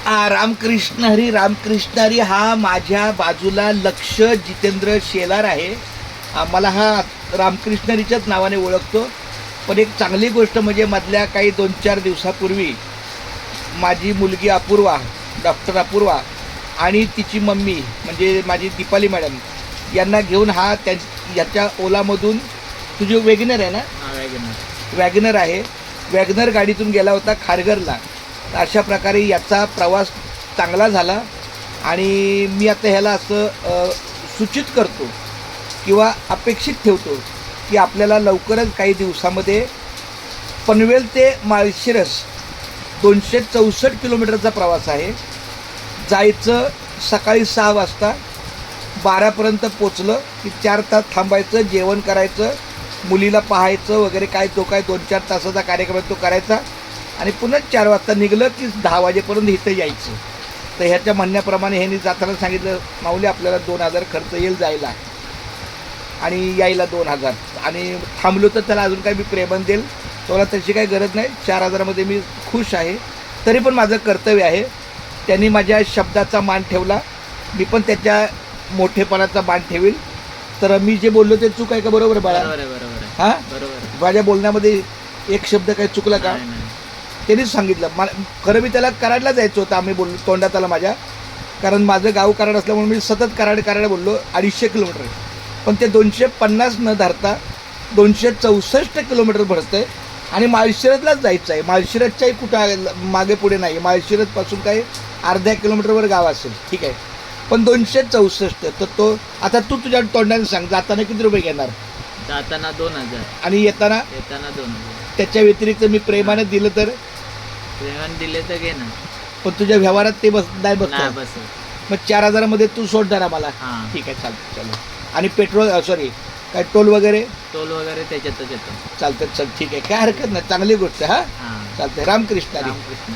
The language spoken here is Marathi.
रामकृष्ण हरी हा माझ्या बाजूला लक्ष जितेंद्र शेलार आहे. मला हा रामकृष्ण हरीच्याच नावाने ओळखतो. पण एक चांगली गोष्ट म्हणजे मधल्या काही 2-4 दिवसापूर्वी माझी मुलगी अपूर्वा, डॉक्टर अपूर्वा आणि तिची मम्मी म्हणजे माझी दीपाली मॅडम यांना घेऊन हा याच्या ओलामधून, तुझी वॅगनर आहे ना? वॅगनर आहे. वॅगनर गाडीतून गेला होता खारघरला. अशा प्रकारे याचा प्रवास चांगला झाला आणि मी आता ह्याला असं सूचित करतो किंवा अपेक्षित ठेवतो की आपल्याला लवकरच काही दिवसामध्ये पनवेल ते माळशिरस 264 किलोमीटरचा प्रवास आहे. जायचं सकाळी 6 वाजता, 12पर्यंत पोचलं की 4 तास थांबायचं, जेवण करायचं, मुलीला पाहायचं वगैरे, काय 2-4 तासाचा कार्यक्रम तो करायचा आणि पुन्हा 4 वाजता निघलं की 10 वाजेपर्यंत इथं यायचं. तर ह्याच्या म्हणण्याप्रमाणे ह्यांनी जाताना सांगितलं, माऊली आपल्याला 2000 खर्च येईल जायला आणि यायला 2000, आणि थांबलो तर त्याला अजून काही मी प्रेमन देईल, त्याला त्याची काही गरज नाही. 4000मध्ये मी खुश आहे. तरी पण माझं कर्तव्य आहे. त्यांनी माझ्या शब्दाचा मान ठेवला, मी पण त्याच्या मोठेपणाचा मान ठेवील. तर मी जे बोललो ते चूक आहे का बरोबर बाळा? हां, माझ्या बोलण्यामध्ये एक शब्द काही चुकला का? त्यांनीच सांगितलं. खरं मी त्याला कराडला जायचं होतं, आम्ही बोललो तोंडात आला माझ्या, कारण माझं गाव कराड असल्यामुळे मी सतत कराड बोललो. 250 किलोमीटर आहे, पण ते 250 न धरता 264 किलोमीटर भरतं आहे आणि माळशिरसलाच जायचं आहे. माळशिरसच्याही कुठं मागे पुढे नाही. माळशिरसपासून काही अर्ध्या किलोमीटरवर गाव असेल, ठीक आहे, पण 264. तर तो आता तू तुझ्या तोंडाने सांग, जाताना किती रुपये घेणार? जाताना 2000 आणि येताना 2000. त्याच्या व्यतिरिक्त मी प्रेमाने दिलं तर? प्रेमाने दिले तर घे ना, पण तुझ्या व्यवहारात ते नाही बस. मग 4000मध्ये तू सोडणार आम्हाला? ठीक आहे, चालतं. आणि पेट्रोल सॉरी काय टोल वगैरे त्याच्यातच येतो. चालतं. चल ठीक आहे, काय हरकत नाही, चांगली गोष्ट. हां, चालतंय. रामकृष्ण हरी. रामकृष्ण.